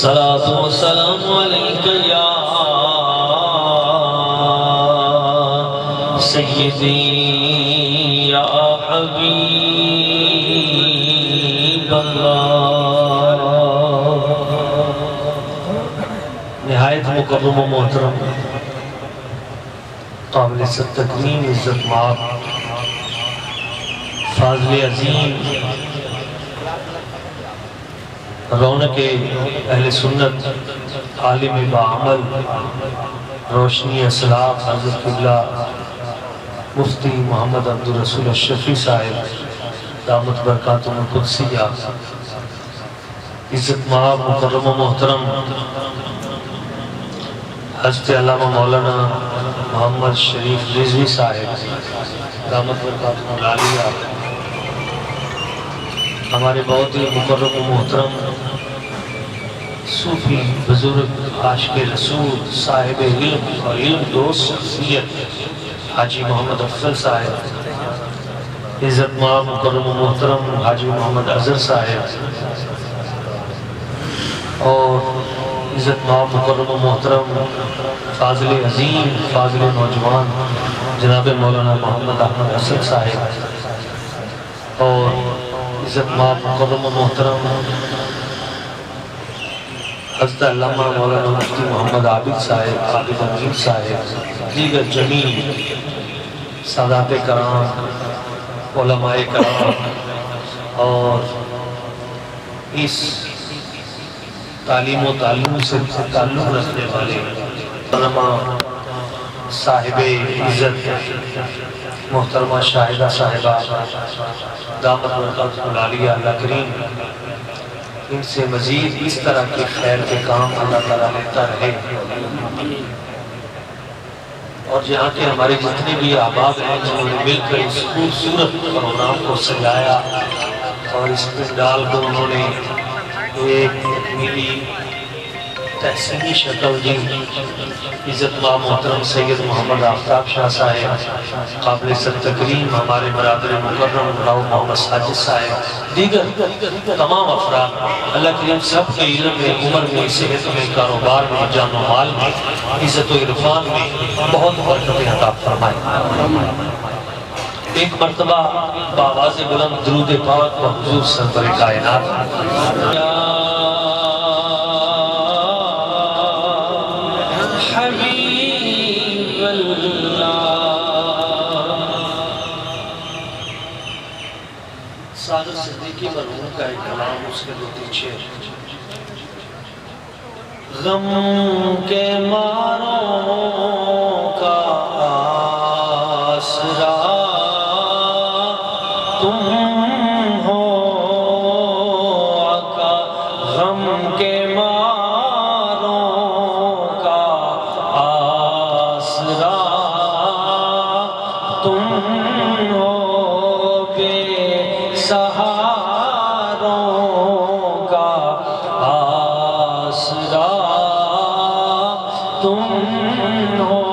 الصلاة والسلام عليك يا سيدي يا حبيب الله. نہایت مکرم و محترم قابل تکریم عزت مآب فاضل عظیم رونق اہل سنت عالم باعمل روشنی اسلاف حضرت قبلہ مفتی محمد عبدالرسول الشفیع صاحب دامت برکاتہم القدسیہ، عزت مآب مکرم و محترم حضرت علامہ مولانا محمد شریف رضوی صاحب دامت برکاتہم العالیہ، ہمارے بہت ہی مکرم و محترم صوفی بزرگ عاشق رسول صاحب علم اور علم دوست شخصیت حاجی محمد افضل صاحب، عزت مآب مکرم و محترم حاجی محمد اظہر صاحب، اور عزت مآب مکرم و محترم فاضل عظیم فاضل نوجوان جناب مولانا محمد احمد حسن صاحب، اور عزت مآب مکرم و محترم حضرت علامہ مولانا مفتی محمد عابد صاحب عابد امین صاحب، دیگر جمیع سادات کرام علماء کرام، اور اس تعلیم و تعلم سے تعلق رکھنے والے علماء صاحب عزت محترمہ شاہدہ صاحبہ دامت برکاتہم العالیہ، اللہ کریم ان سے مزید اس طرح کے خیر کے کام اللہ تعالیٰ لیتا رہے، اور جہاں کے ہمارے جتنے بھی احباب ہیں جنہوں نے مل کر اس خوبصورت پروگرام کو سجایا اور اس پنڈال کو انہوں نے ایک تکمیلی تحسینی شکل دی، عزت مآب محترم سید محمد آفتاب شاہ صاحب، قابل تکریم ہمارے برادر مکرم راؤ محمد ساجد صاحب، دیگر تمام افراد، اللہ کریم سب کے علم میں، عمر میں، صحت میں، کاروبار میں، جان و مال میں، عزت و عرفان میں بہت برکتیں عطا فرمائے۔ ایک مرتبہ بآواز بلند درود پاک و حضور سرور کائنات حبیب اللہ۔ سعادت صدیقی مرحوم کا ایک کلام، اس کے دو پیچھے، غم کے ماروں کا آسرا تم ہو آقا، غم کے ماروں کا آسرا تم ہو، بے سہاروں کا آسرا تم ہو،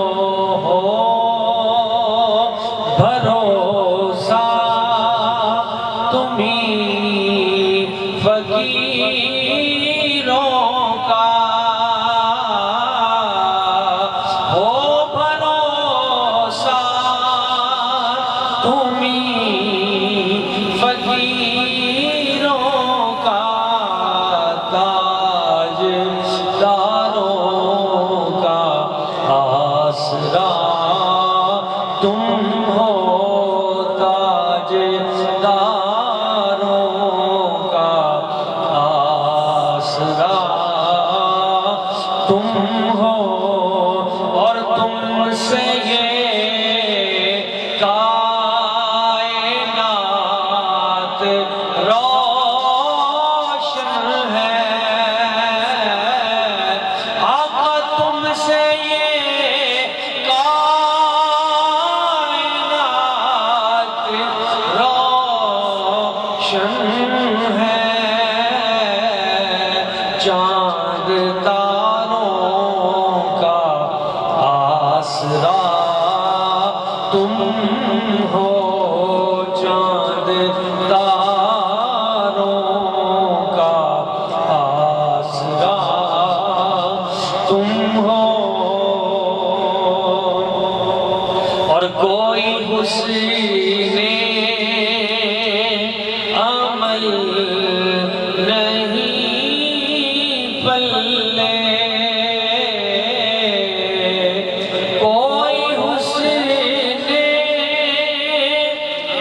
بھروسہ تمہیں فقیروں کا ہو، بھروسہ تمہیں فقیروں کا، تاج داروں کا آسرا تم ہو، تاج داروں کا آسرا تم ہو، اور تم سے یہ کائنات روشن ہے، آقا تم سے یہ کائنات روشن ہے، چاند تاروں کا آسرا تم ہو، چاند تاروں کا آسرا عمل نہیں پلے کوئی حسن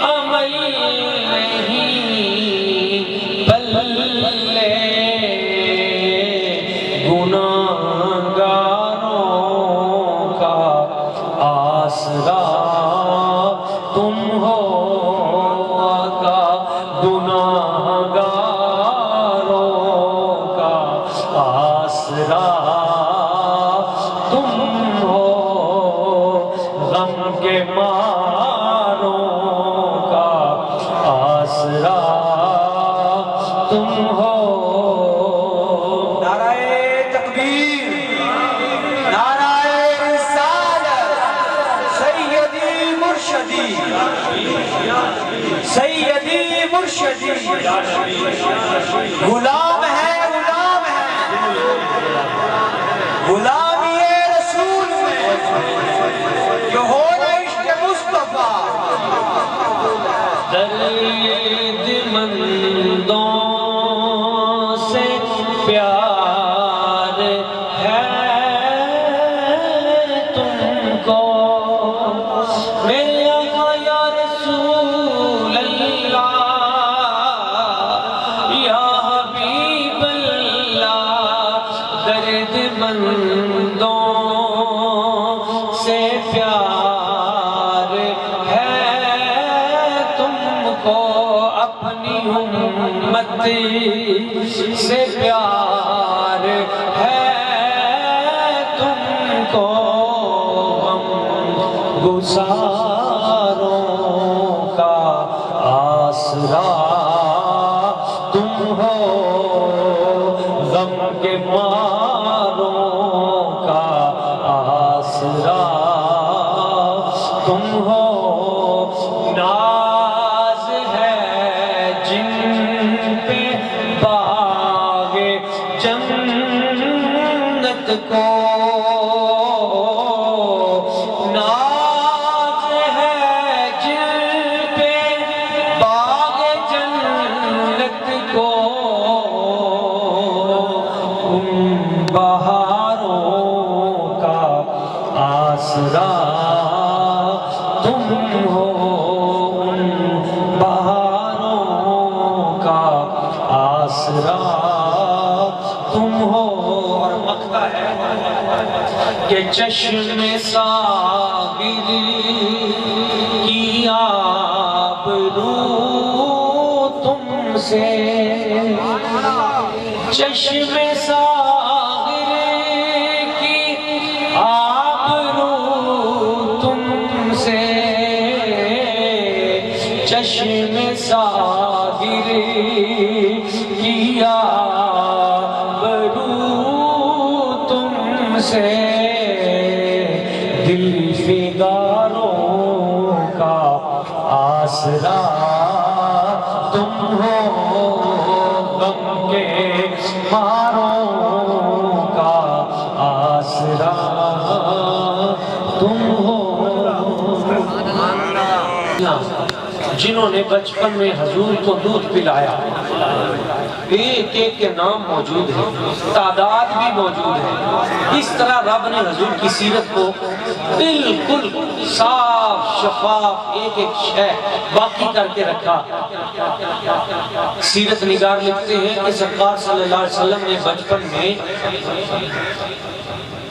عمل نہیں پلے گناہگاروں کا آسرا تم ہو آقا گناہگاروں کا آسرا تم ہو غم کے ماروں کا آسرا تم ہو نعرہ تکبیر نعرہ رسالت سیدی مرشدی سیدی مرشدی غلام ہے غلامی رسول میں جو ہو عشق مصطفیٰ درد مندوں سے پیار ہے تم کو میرے آقا یا رسول اللہ یا حبیب اللہ درد مندوں سے پیار ہے تم کو اپنی امت سے پیار ہے تم کو غم گساروں کا آسرا تم ہو غم کے ماروں کا آسرا تم ہو ناز ہے جن پہ باغ جنت کو ناز ہے جن پہ باغ جنت کو ان بہاروں کا آسرا تم ہو ان بہاروں کا آسرا تم ہو اور مقطع ہے کہ چشم ساغر کی آبرو تم سے چشم ساغر کی آبرو تم سے چشم ساغر کی آبرو تم سے دل فگاروں کا آسرا تم ہو غم کے ماروں کا آسرا تم ہو جنہوں نے بچپن میں حضور کو دودھ پلایا ایک ایک کے نام موجود ہیں تعداد بھی موجود ہے اس طرح رب نے حضور کی سیرت کو بالکل صاف شفاف ایک ایک شے باقی کر کے رکھا سیرت نگار لکھتے ہیں کہ سرکار صلی اللہ علیہ وسلم نے بچپن میں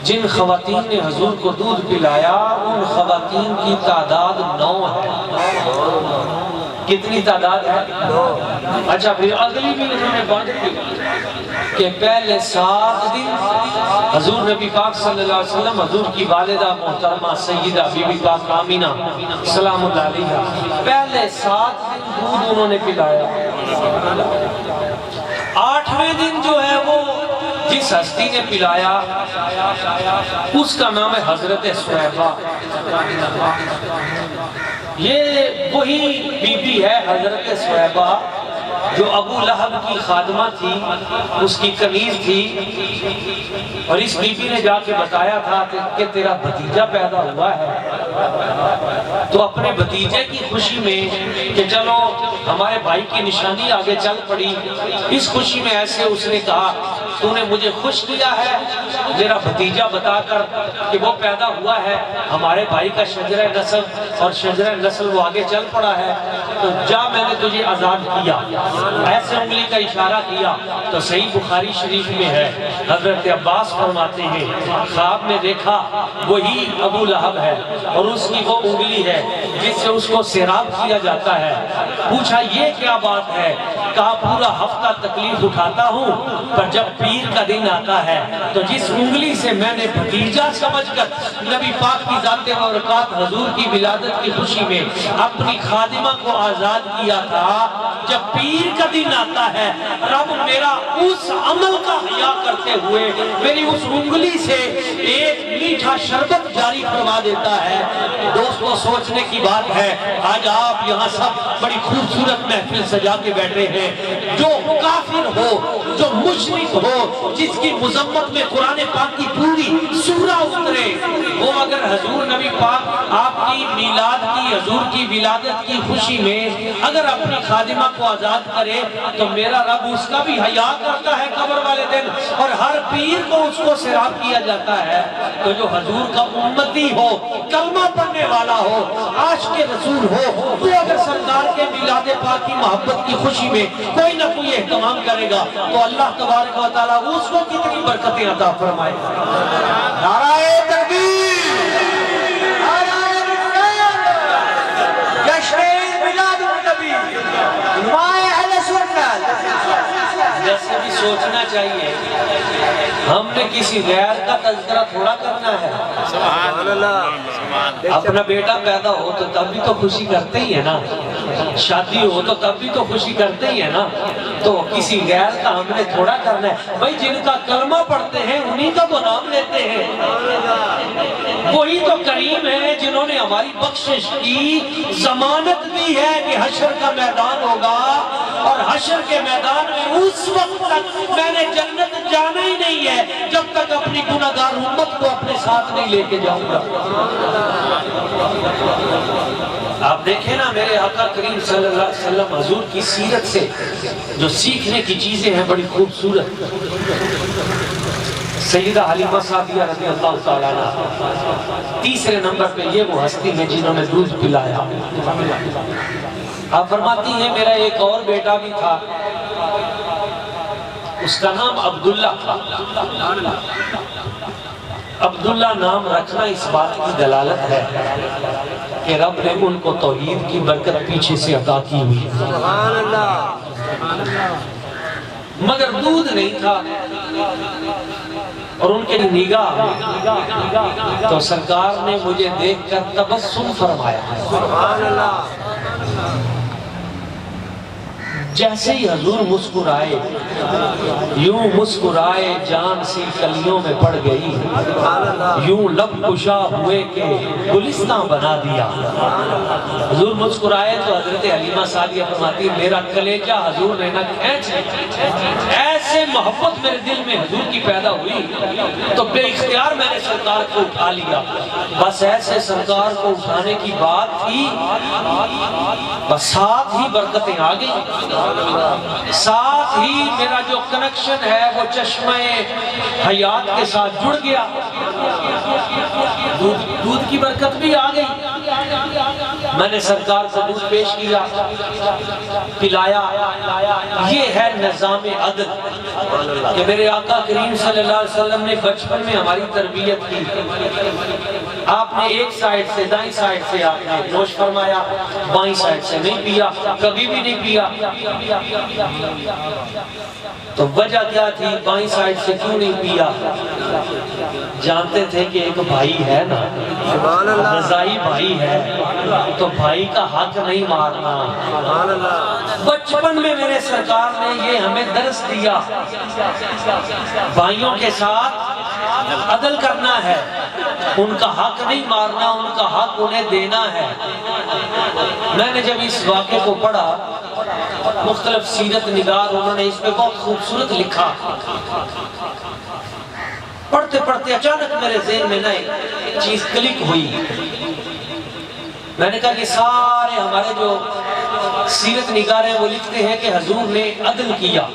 جن خواتین نے حضور کو دودھ پلایا ان خواتین کی تعداد 9 ہے کتنی تعداد ہے؟ اچھا پھر اگلی بھی انہوں نے بات کی کہ پہلے 7 دن حضور نبی پاک صلی اللہ علیہ وسلم حضور کی والدہ محترمہ سیدہ بی بی پاک آمینہ سلام اللہ علیہ پہلے 7 دن دودھ انہوں نے پلایا 8ویں دن جو ہے وہ جس ہستی نے پلایا اس کا نام ہے حضرت سویبہ یہ وہی بی بی ہے حضرت سویبہ جو ابو لہب کی خادمہ تھی اس کی کنیز تھی اور اس بی بی نے جا کے بتایا تھا کہ تیرا بھتیجا پیدا ہوا ہے تو اپنے بھتیجے کی خوشی میں کہ چلو ہمارے بھائی کی نشانی آگے چل پڑی، اس خوشی میں ایسے اس نے کہا تو نے مجھے خوش کیا ہے میرا بھتیجا بتا کر کہ وہ پیدا ہوا ہے، ہمارے بھائی کا شجرہ نسل اور شجرہ نسل وہ آگے چل پڑا ہے، تو جا میں نے تجھے آزاد کیا، ایسے انگلی کا اشارہ کیا۔ تو صحیح بخاری شریف میں ہے، حضرت عباس فرماتے ہیں خواب میں دیکھا وہی ابو لہب ہے اور اس کی وہ انگلی ہے جس سے اس کو سیراب کیا جاتا ہے۔ پوچھا یہ کیا بات ہے؟ کہا پورا ہفتہ تکلیف اٹھاتا ہوں، پر جب پیر کا دن آتا ہے تو جس انگلی سے میں نے بھتیجا سمجھ کر نبی پاک کی ذات برکات حضور کی ولادت کی خوشی میں اپنی خادمہ کو آزاد کیا تھا، جب پیر کا دن آتا ہے رب میرا اس عمل کا حیا کرتے ہوئے میری اس انگلی سے ایک میٹھا شربت جاری فرما دیتا ہے۔ دوستو سوچنے کی بات ہے، آج آپ یہاں سب بڑی خوبصورت محفل سجا کے بیٹھے ہیں، جو کافر ہو، جو مشرک ہو، جس کی مذمت میں قرآن پاک کی پوری سورہ اترے، وہ اگر حضور نبی پاک آپ کی میلاد کی حضور کی ولادت کی خوشی میں اگر اپنی خادمہ کو آزاد کرے تو میرا رب اس کا بھی حیا کرتا ہے قبر والے دن، اور ہر پیر کو اس کو سیراب کیا جاتا ہے۔ تو جو حضور کا امتی ہو، کلمہ پڑھنے والا ہو، عاشق رسول ہو، وہ اگر سرکار کے میلاد پاک کی محبت کی خوشی میں کوئی نہ کوئی اہتمام کرے گا تو اللہ تبارک و تعالیٰ اس کو کتنی برکتیں عطا فرمائے گا۔ نعرہ تکبیر، نعرہ رسالت، جشن میلاد النبی، علماء اہل سنت۔ جیسے بھی سوچنا چاہیے ہم نے کسی غیر کا تذکرہ تھوڑا کرنا ہے۔ اپنا بیٹا پیدا ہو تو تب بھی تو خوشی کرتے ہی ہے نا، شادی ہو تو تب بھی تو خوشی کرتے ہی ہے نا، تو کسی غیر کا ہم نے تھوڑا کرنا ہے۔ بھائی جن کا کلمہ پڑھتے ہیں انہی کا تو نام لیتے ہیں، وہی تو کریم ہے جنہوں نے ہماری بخشش کی ضمانت دی ہے کہ حشر کا میدان ہوگا، اور حشر کے میدان میں اس وقت تک میں نے جنت جانا ہی نہیں ہے جب تک اپنی گناہگار امت کو اپنے ساتھ نہیں لے کے جاؤں گا۔ آپ دیکھیں نا میرے آقا کریم صلی اللہ علیہ وسلم حضور کی سیرت سے جو سیکھنے کی چیزیں ہیں بڑی خوبصورت۔ سیدہ حلیمہ سعدیہ رضی اللہ تعالیٰ عنہ تیسرے نمبر پہ یہ وہ ہستی ہے جنہوں نے دودھ پلایا۔ آپ فرماتی ہیں میرا ایک اور بیٹا بھی تھا، اس کا نام عبداللہ تھا۔ عبداللہ نام رکھنا اس بات کی دلالت ہے کہ رب نے ان کو توحید کی برکت پیچھے سے عطا کی ہوئی، مگر دودھ نہیں تھا، اور ان کے نگاہ میں تو سرکار نے مجھے دیکھ کر تبسم فرمایا، جیسے ہی حضور مسکرائے، یوں مسکرائے جان سی کلیوں میں پڑ گئی، یوں لب کشا ہوئے کہ گلستان بنا دیا۔ حضور مسکرائے تو حضرت حلیمہ سعدیہ فرماتی میرا کلیجہ حضور نے نہ کھینچ، ایسے محبت میرے دل میں حضور کی پیدا ہوئی تو بے اختیار میں نے سرکار کو اٹھا لیا۔ بس ایسے سرکار کو اٹھانے کی بات تھی، بس ساتھ ہی برکتیں آ گئی، ساتھ ہی میرا جو کنیکشن ہے وہ چشمہ حیات کے ساتھ جڑ گیا، دودھ کی برکت بھی آ گئی۔ میں نے سرکار کو دودھ پیش کیا، پلایا۔ یہ ہے نظام عدل کہ میرے آقا کریم صلی اللہ علیہ وسلم نے بچپن میں ہماری تربیت کی۔ آپ نے ایک سائیڈ سے دائیں سائیڈ سے آپ نے نوش فرمایا، بائیں سائیڈ سے نہیں پیا، کبھی بھی نہیں پیا۔ تو وجہ کیا تھی بائیں سائیڈ سے کیوں نہیں پیا؟ جانتے تھے کہ ایک بھائی ہے نا، رضائی بھائی ہے تو بھائی کا حق نہیں مارنا۔ بچپن میں میرے سرکار نے یہ ہمیں درس دیا، بھائیوں کے ساتھ عدل کرنا ہے، ان کا حق نہیں مارنا، ان کا حق انہیں دینا ہے۔ میں نے جب اس واقعے کو پڑھا، مختلف سیرت نگار انہوں نے اس پہ بہت خوبصورت لکھا، پڑھتے پڑھتے اچانک میرے ذہن میں نہ ایک چیز کلک ہوئی میں نے کہا کہ سارے ہمارے جو سیرت نگار ہیں وہ لکھتے ہیں کہ حضور نے عدل کیا،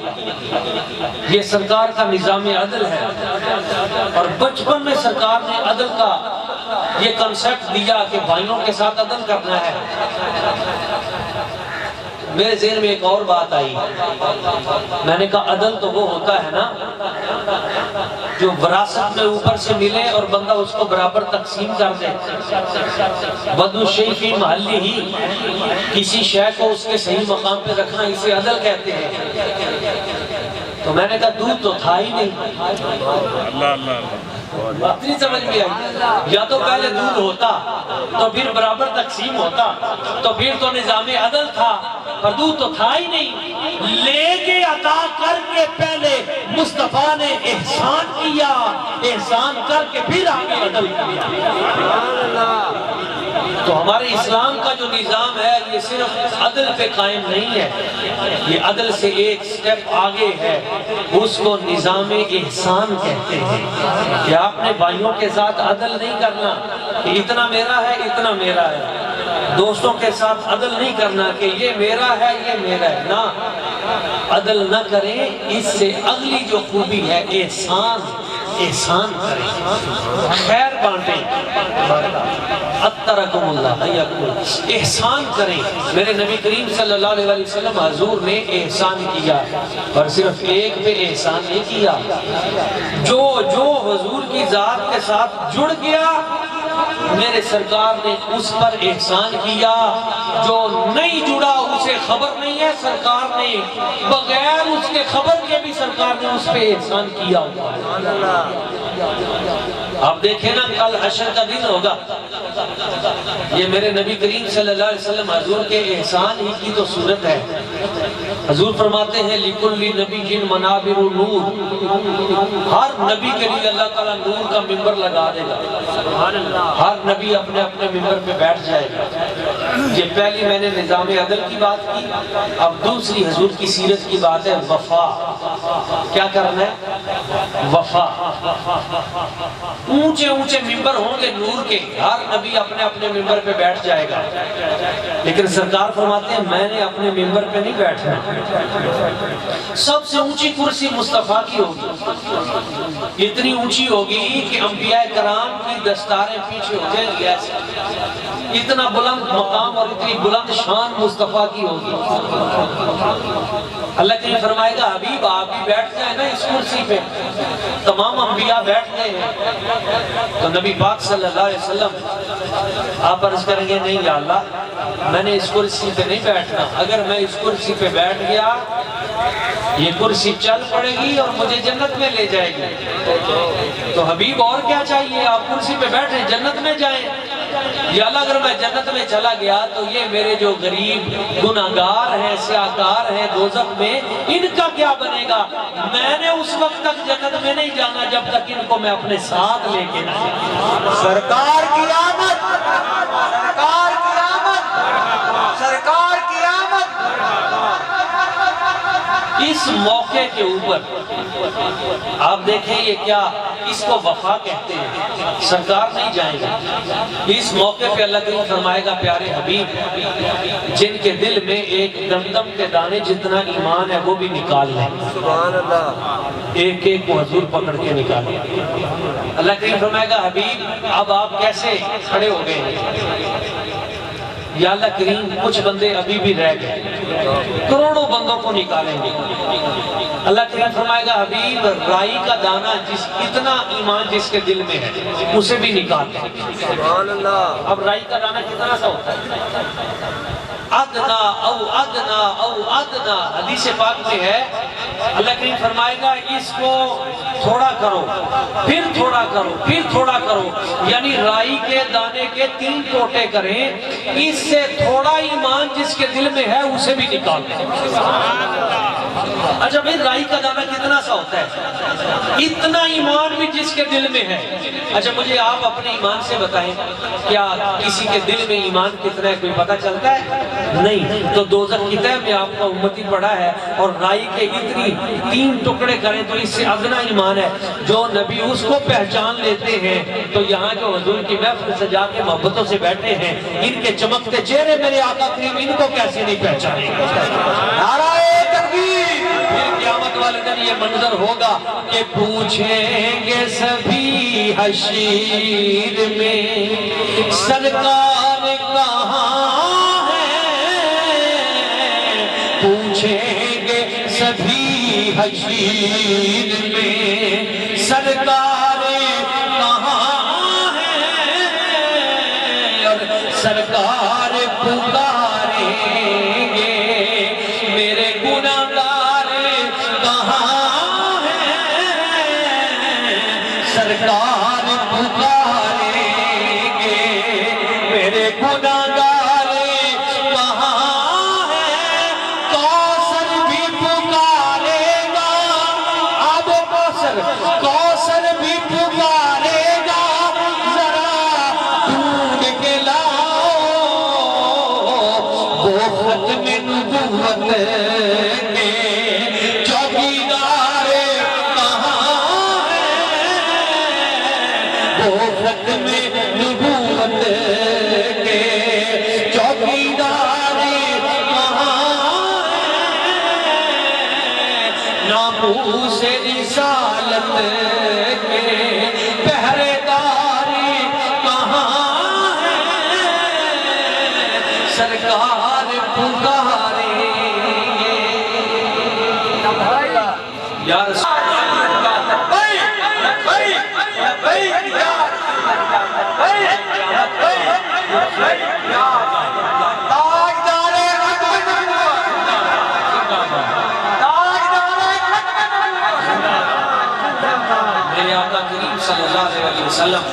یہ سرکار کا نظام عدل ہے، اور بچپن میں سرکار نے عدل کا یہ کنسیپٹ دیا کہ بھائیوں کے ساتھ عدل کرنا ہے۔ میرے ذہن میں ایک اور بات آئی، میں نے کہا عدل تو وہ ہوتا ہے نا جو وراثت میں اوپر سے ملے اور بندہ اس کو برابر تقسیم کر دے۔ بدو شیء فی محلہ ہی، کسی شے کو اس کے صحیح مقام پہ رکھنا، اسے عدل کہتے ہیں۔ تو میں نے کہا دودھ تو تھا ہی نہیں، بات نہیں سمجھ میں آئی، یا تو پہلے دودھ ہوتا تو پھر برابر تقسیم ہوتا تو پھر تو نظام عدل تھا، پر دودھ تو تھا ہی نہیں، لے کے عطا کر کے پہلے مصطفیٰ نے احسان کیا، احسان کر کے پھر آگے عدل کیا۔ تو ہمارے اسلام کا جو نظام ہے یہ صرف عدل پہ قائم نہیں ہے، یہ عدل سے ایک سٹیپ آگے ہے، اس کو نظام احسان کہتے ہیں کہ آپ نے بھائیوں کے ساتھ عدل نہیں کرنا کہ اتنا میرا ہے اتنا میرا ہے، دوستوں کے ساتھ عدل نہیں کرنا کہ یہ میرا ہے یہ میرا ہے، نہ عدل نہ کریں، اس سے اگلی جو خوبی ہے احسان کریں، خیر بانٹیں، اترکم اللہ حیاکم، احسان کریں۔ میرے نبی کریم صلی اللہ علیہ وسلم حضور نے احسان کیا، اور صرف ایک پہ احسان نہیں کیا، جو حضور کی ذات کے ساتھ جڑ گیا میرے سرکار نے اس پر احسان کیا، جو نہیں جڑا اسے خبر نہیں ہے، سرکار نے بغیر اس کے خبر کے بھی سرکار نے اس پہ احسان کیا۔ آپ دیکھیں نا کل حشر کا دن ہوگا، یہ میرے نبی کریم صلی اللہ علیہ وسلم حضور کے احسان ہی کی تو صورت ہے۔ حضور فرماتے ہیں لِكُلِّ نَبِيٍّ مَنَابِرُ نور، ہر نبی کے لیے اللہ تعالیٰ نور کا ممبر لگا دے گا، ہر نبی اپنے اپنے ممبر پہ بیٹھ جائے گا۔ یہ پہلی میں نے نظام عدل کی بات کی، اب دوسری حضور کی سیرت کی بات ہے وفا۔ کیا کرنا ہے؟ وفا۔ اونچے اونچے ممبر ہوں گے نور کے، ہر نبی اپنے اپنے ممبر پہ بیٹھ جائے گا، لیکن سرکار فرماتے ہیں میں نے اپنے ممبر پہ نہیں بیٹھنا، سب سے اونچی کرسی مصطفیٰ کی ہوگی، اتنی اونچی ہوگی کہ انبیاء کرام کی دستاریں پیچھے ہو جائیں گی ایسے، اتنا بلند مقام اور اتنی بلند شان مصطفیٰ کی ہوگی۔ اللہ تعالیٰ فرمائے گا حبیب آپ بھی بیٹھ جائیں نا اس کرسی پہ، تمام انبیاء بیٹھ گئے ہیں، تو نبی پاک صلی اللہ علیہ وسلم آپ عرض کریں گے نہیں یا اللہ میں نے اس کرسی پہ نہیں بیٹھنا، اگر میں اس کرسی پہ بیٹھ گیا یہ کرسی چل پڑے گی اور مجھے جنت میں لے جائے گی، تو حبیب اور کیا چاہیے، آپ کرسی پہ بیٹھیں جنت میں جائیں۔ یا اللہ اگر میں جنت میں چلا گیا تو یہ میرے جو غریب گناہگار ہیں سیاہکار ہیں دوزخ میں ان کا کیا بنے گا؟ میں نے اس وقت تک جنت میں نہیں جانا جب تک ان کو میں اپنے ساتھ لے کے نہ جاؤں۔ سرکار کی آمد، سرکار کی آمد، سرکار کی آمد۔ اس موقع کے اوپر آپ دیکھیں یہ کیا، اس کو وفا کہتے ہیں، سرکار نہیں جائیں گے۔ اس موقع پہ اللہ تعالیٰ فرمائے گا پیارے حبیب جن کے دل میں ایک دمدم کے دانے جتنا ایمان ہے وہ بھی نکال لیں، سبحان اللہ، ایک ایک کو حضور پکڑ کے نکالیں۔ اللہ تعالیٰ فرمائے گا حبیب اب آپ کیسے کھڑے ہو گئے ہیں؟ یا اللہ کریم کچھ بندے ابھی بھی رہ گئے، کروڑوں بندوں کو نکالیں گے۔ اللہ کریم فرمائے گا حبیب رائی کا دانہ اتنا ایمان جس کے دل میں ہے اسے بھی نکال دیں۔ سبحان اللہ۔ اب رائی کا دانہ کتنا سا ہوتا ہے؟ ادنا او ادنا او ادنا، حدیث پاک میں ہے اللہ کریم فرمائے گا اس کو تھوڑا کرو پھر تھوڑا کرو پھر تھوڑا کرو، یعنی رائی کے دانے کے 3 ٹوٹے کریں، اس سے تھوڑا ایمان جس کے دل میں ہے اسے بھی نکال دیں۔ اچھا بھئی رائی کا دانہ کتنا سا ہوتا ہے؟ اتنا ایمان بھی جس کے دل میں ہے۔ اچھا مجھے آپ اپنے ایمان سے بتائیں، کیا کسی کے دل میں ایمان کتنا ہے کوئی پتہ چلتا ہے؟ نہیں۔ تو دوزخ کی تہہ میں آپ کا امتی پڑا ہے اور رائی کے اتنی 3 ٹکڑے کریں تو اس سے ادنا ایمان ہے۔ جو نبی اس کو پہچان لیتے ہیں تو یہاں جو حضور کی محفل سجا کے محبتوں سے بیٹھے ہیں، ان کے چمکتے چہرے میرے آقا کریم ان کو کیسے نہیں پہچانے؟ نعرہ تکبیر۔ پھر قیامت والے دن یہ منظر ہوگا کہ پوچھیں گے سبھی حشیر میں سرکار کہاں ہے، پوچھیں گے سبھی حشیر میں سرکار کہاں ہے، اور سرکار پکاریں گے میرے گناہگار کہاں ہے، سرکار پکاریں گے میرے گناہگار کہاں ہے، کوثر بھی پکارے گا، آب کوثر کوثر بھی پکارے گا، ذرا ڈھونڈ کے لاؤ وہ ختم نبوت کے چوکیدار کہاں ہے، وہ ختم نبوت کے چوکیدار کہاں ہے، ناموس رسالت کے پہرے دار کہاں ہے، سرکار پکاریں گے یا رسول میرے آقا کریم صلی اللہ علیہ وسلم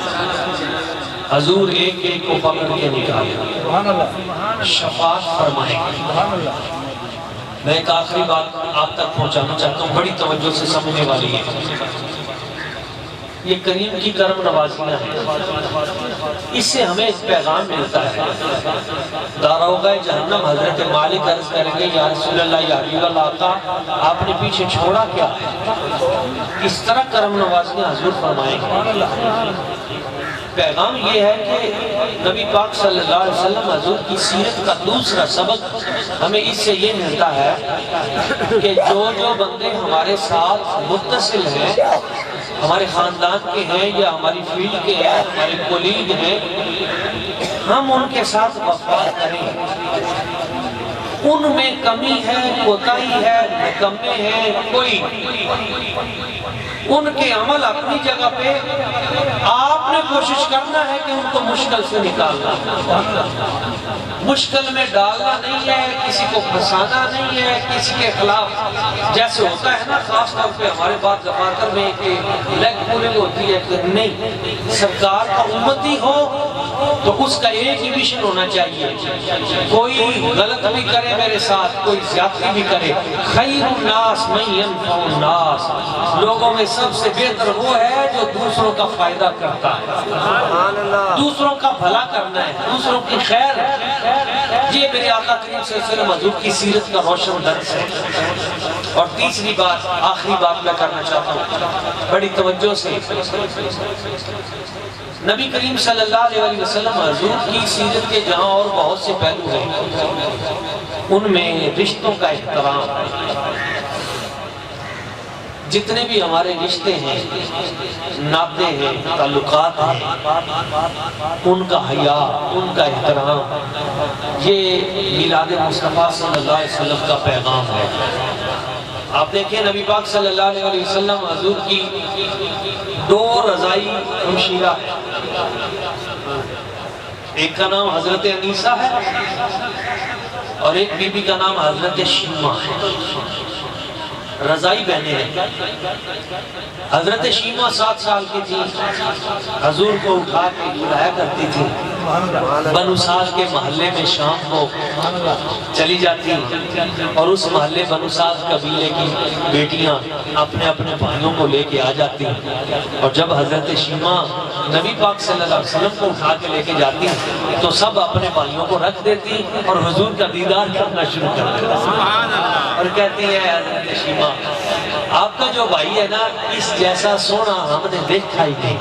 حضور ایک ایک کو پکڑ کے نکالے، شفاعت فرمائیں گے۔ میں ایک آخری بات آپ تک پہنچانا چاہتا ہوں، بڑی توجہ سے سمجھنے والی ہے۔ یہ کریم کی کرم نوازیاں ہیں، اس سے ہمیں ایک پیغام ملتا ہے۔ داروغہ جہنم حضرت مالک عرض کریں گے یا رسول اللہ یا حبیب اللہ آقا آپ نے پیچھے چھوڑا کیا ہے؟ اس طرح کرم نوازیاں حضور فرمائیں گے۔ پیغام یہ ہے کہ نبی پاک صلی اللہ علیہ وسلم حضور کی سیرت کا دوسرا سبق ہمیں اس سے یہ ملتا ہے کہ جو بندے ہمارے ساتھ متصل ہیں، ہمارے خاندان کے ہیں یا ہماری فیلڈ کے ہیں، ہمارے کولیگ ہیں، ہم ان کے ساتھ وفا کریں۔ ان میں کمی ہے، کوتاہی ہے، نکمے ہیں، کوئی ان کے عمل اپنی جگہ پہ، آپ نے کوشش کرنا ہے کہ ان کو مشکل سے نکالنا، مشکل میں ڈالنا نہیں ہے، کسی کو پھنسانا نہیں ہے، کسی کے خلاف جیسے ہوتا ہے نا خاص طور پہ ہمارے بات دفاتر میں کہ لیگ پولنگ ہوتی ہے کہ نہیں، سرکار کا امتی ہو تو اس کا ایک ہی مشن ہونا چاہیے، کوئی غلط بھی کرے میرے ساتھ، کوئی زیادتی بھی کرے، خیر الناس من ینفع الناس، لوگوں میں سب سے بہتر وہ ہے جو دوسروں کا فائدہ کرتا ہے، دوسروں کا بھلا کرنا ہے، دوسروں کی خیر۔ یہ میرے آقا کریم صلی اللہ علیہ وسلم حضور کی سیرت کا روشن درس ہے۔ اور تیسری بات، آخری بات میں کرنا چاہتا ہوں بڑی توجہ سے، نبی کریم صلی اللہ علیہ وسلم حضور کی سیرت کے جہاں اور بہت سے پہلو ہیں، ان میں رشتوں کا احترام، جتنے بھی ہمارے رشتے ہیں، ناطے ہیں، تعلقات ہیں، ان کا حیا، ان کا احترام، یہ میلاد مصطفیٰ صلی اللہ علیہ وسلم کا پیغام ہے۔ آپ دیکھیں نبی پاک صلی اللہ علیہ وسلم حضور کی 2 رضائی ہمشیرہ ہے، ایک کا نام حضرت انیسہ ہے اور ایک بی بی کا نام حضرت شیمہ ہے، رضائی بہنیں ہیں۔ حضرت شیمہ 7 سال کی تھی، حضور کو اٹھا کے بلایا کرتی تھی، بنو سعد کے محلے میں شام کو چلی جاتی اور اس محلے بنو سعد قبیلے کی بیٹیاں اپنے اپنے بھائیوں کو لے کے آ جاتی اور جب حضرت شیمہ نبی پاک صلی اللہ علیہ وسلم کو اٹھا کے لے کے جاتی تو سب اپنے بھائیوں کو رکھ دیتی اور حضور کا دیدار کرنا شروع کر دیتی اور کہتی ہے حضرت شیمہ آپ کا جو بھائی ہے نا اس جیسا سونا ہم نے دیکھا ہی نہیں۔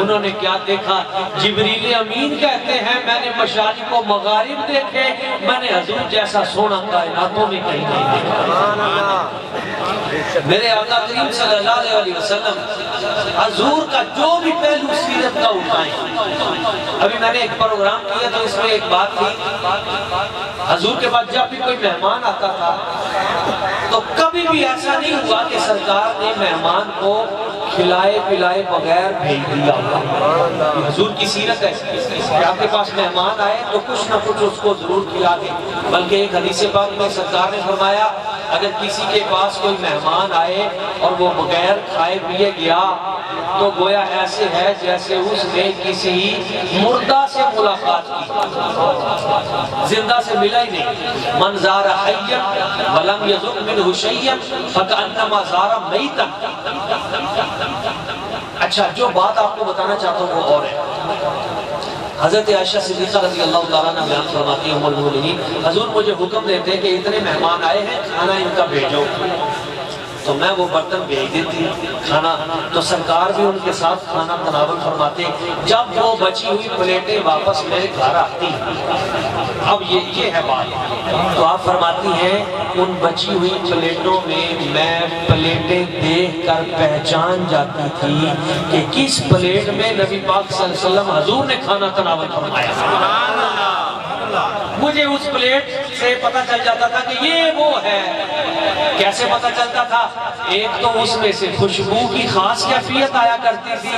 انہوں نے کیا دیکھا؟ جبریل امین کہتے ہیں میں نے مشارق و مغارب دیکھے، میں نے حضور جیسا سونا کائناتوں میں کہیں نہیں دیکھا۔ میرے آقا کریم صلی اللہ علیہ وسلم حضور کا جو بھی پہلو سیرت کا اٹھائیں۔ ابھی میں نے ایک پروگرام کیا تو اس میں ایک بات تھی، حضور کے بعد جب بھی کوئی مہمان آتا تھا تو کبھی بھی ایسا نہیں ہوا کہ سرکار نے مہمان کو کھلائے پلائے بغیر بھیج دیا ہوا۔ حضور کی سیرت ہے کہ آپ کے پاس مہمان آئے تو کچھ نہ کچھ اس کو ضرور کھلا دیں، بلکہ ایک حدیث پاک میں سرکار نے فرمایا اگر کسی کے پاس کوئی مہمان آئے اور وہ بغیر کھائے پیے گیا تو گویا ایسے ہے جیسے اس نے کسی مردہ سے ملاقات کی، زندہ سے ملا ہی نہیں۔ من زار حیا ولم یذق منہ شیئا فکأنما زار میتا۔ اچھا جو بات آپ کو بتانا چاہتا ہوں وہ اور ہے۔ حضرت عائشہ صدیقہ رضی اللہ تعالیٰ عنہ بیان فرماتی ہیں ام المؤمنین حضور مجھے حکم دیتے ہیں کہ اتنے مہمان آئے ہیں کھانا ان کا بھیجو، تو میں وہ برتن بھیج دیتی کھانا، تو سرکار بھی ان کے ساتھ کھانا تناول فرماتے۔ جب وہ بچی ہوئی پلیٹیں واپس میرے گھر آتی، اب یہ ہے بات، تو آپ فرماتی ہیں ان بچی ہوئی پلیٹوں میں میں پلیٹیں دیکھ کر پہچان جاتی تھی کہ کس پلیٹ میں نبی پاک صلی اللہ علیہ وسلم حضور نے کھانا تناول فرمایا۔ مجھے اس پلیٹ سے پتہ چل جاتا تھا کہ یہ وہ ہے۔ کیسے پتہ چلتا تھا؟ ایک تو اس میں سے خوشبو کی خاص کیفیت آیا کرتی تھی،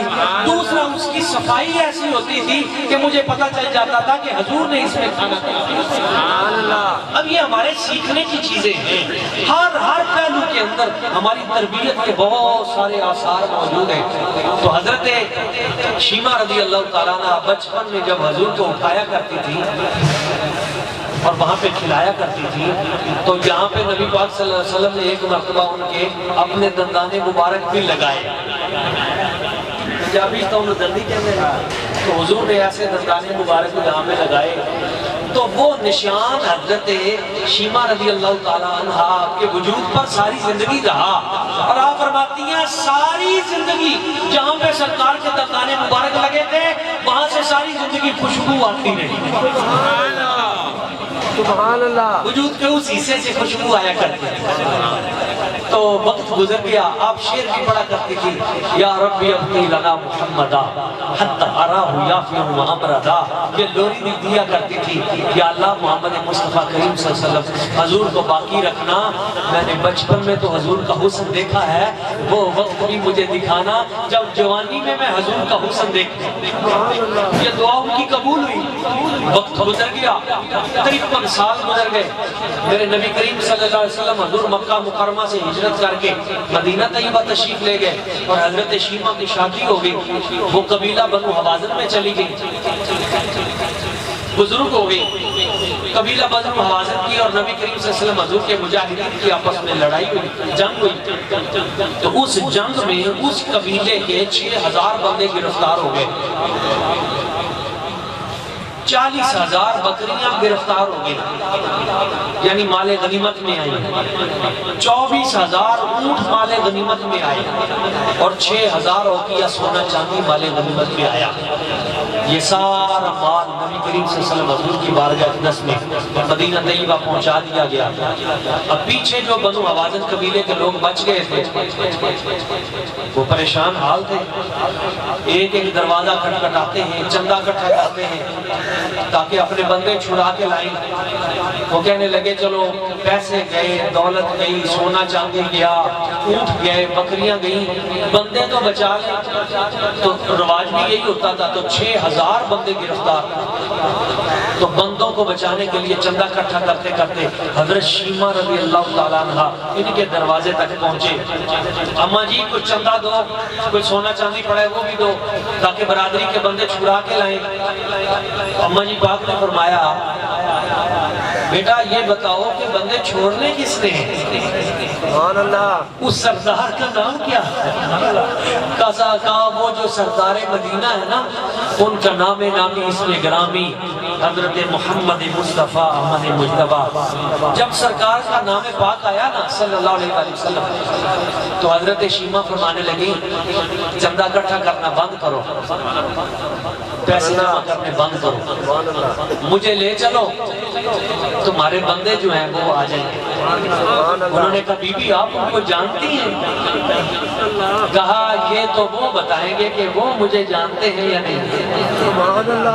دوسرا اس کی صفائی ایسی ہوتی تھی کہ مجھے پتہ چل جاتا تھا کہ حضور نے اس میں کھانا کھایا۔ اب یہ ہمارے سیکھنے کی چیزیں ہیں، ہر پہلو کے اندر ہماری تربیت کے بہت سارے آثار موجود ہیں۔ تو حضرت شیمہ رضی اللہ تعالیٰ عنہ بچپن میں جب حضور کو اٹھایا کرتی تھی اور وہاں پہ کھلایا کرتی تھی تو یہاں پہ نبی پاک صلی اللہ علیہ وسلم نے ایک مرتبہ ان کے اپنے دندان مبارک بھی لگائے۔ پنجابی تو انہوں دندی کہتے ہیں، تو حضور نے ایسے دندان مبارک یہاں پہ لگائے تو وہ نشان حضرت شیمہ رضی اللہ تعالیٰ عنہ آپ کے وجود پر ساری زندگی رہا، اور آپ فرماتی ہیں ساری زندگی جہاں پہ سرکار کے دندان مبارک لگے تھے وہاں سے ساری زندگی خوشبو آتی رہی۔ سبحان اللہ، وجود کے اس حصے سے خوشبو آیا کرتی ہے۔ تو وقت گزر گیا، آپ شعر بھی پڑھا کرتی تھی، یا ربی ابقی لنا محمدا حتی اراہ یافیہ امردا۔ یہ لوری بھی دیا کرتی تھی، یا اللہ محمد مصطفیٰ کریم صلی اللہ علیہ وسلم حضور کو باقی رکھنا، میں نے بچپن میں تو حضور کا حسن دیکھا ہے، وہ وقت بھی مجھے دکھانا جب جوانی میں حضور کا حسن دیکھوں۔ یہ دعا ان کی قبول ہوئی۔ وقت گزر گیا، 53 سال گزر گئے، میرے نبی کریم صلی اللہ علیہ وسلم حضور مکہ مکرمہ سے ہجرت کر کے مدینہ طیبہ تشریف لے گئے اور حضرت شیمہ کی شادی ہو گئی، وہ قبیلہ بنو حوازن میں چلی گئی، بزرگ ہو گئی۔ قبیلہ بنو حوازن کی اور نبی کریم صلی اللہ علیہ وسلم حضور کے مجاہدین کی آپس میں لڑائی ہوئی، جنگ ہوئی، تو اس جنگ میں اس قبیلے کے 6000 بندے گرفتار ہو گئے، 40,000 بکریاں گرفتار ہو گئی، یعنی مال غنیمت میں آئی، 24,000 اونٹ مال غنیمت میں آئے اور 6,000 اوقیہ سونا چاندی مال غنیمت میں آیا۔ یہ سارا مال نبی کریم صلی اللہ علیہ وسلم حضور کی بارگاہ اقدس میں مدینہ طیبہ پہنچا دیا گیا۔ اب پیچھے جو بنو حوازن قبیلے کے لوگ بچ گئے تھے وہ پریشان حال تھے، ایک ایک دروازہ کھٹکھٹاتے ہیں، چندہ اکٹھا کرتے ہیں تاکہ اپنے بندے چھڑا کے لائیں۔ وہ کہنے لگے چلو پیسے گئے، دولت گئی، سونا چاندی گیا، اونٹ گئے، بکریاں گئیں، بندے تو بچا لیں۔ تو رواج بھی یہی ہوتا تھا، تو 6,000 1000 بندے گرفتار. تو بندوں کو بچانے کے لیے چندہ اکٹھا کرتے کرتے حضرت شیمہ رضی اللہ تعالیٰ عنہ ان کے دروازے تک پہنچے. اماں جی کوئی چندہ دو، کوئی سونا چاندی پڑا ہے وہ بھی دو تاکہ برادری کے بندے چھڑا کے لائیں. اماں جی پاک نے فرمایا بیٹا یہ بتاؤ کہ بندے چھوڑنے کس نے ہیں؟ سبحان اللہ. اس سردار کا نام کیا ہے؟ کہا وہ جو سردار مدینہ ہے نا ان کا نام نامی اسم گرامی حضرت محمد مصطفیٰ احمد مجتبیٰ. جب سرکار کا نام پاک آیا نا صلی اللہ علیہ وآلہ وسلم تو حضرت شیمہ فرمانے لگی چندہ اکٹھا کرنا بند کرو، پیسے جمع کرنے بند کرو، مجھے لے چلو تمہارے بندے جو ہیں وہ آ جائیں گے. انہوں نے کہا بی بی آپ ان کو جانتی ہیں؟ کہا یہ تو وہ بتائیں گے کہ وہ مجھے جانتے ہیں یا نہیں.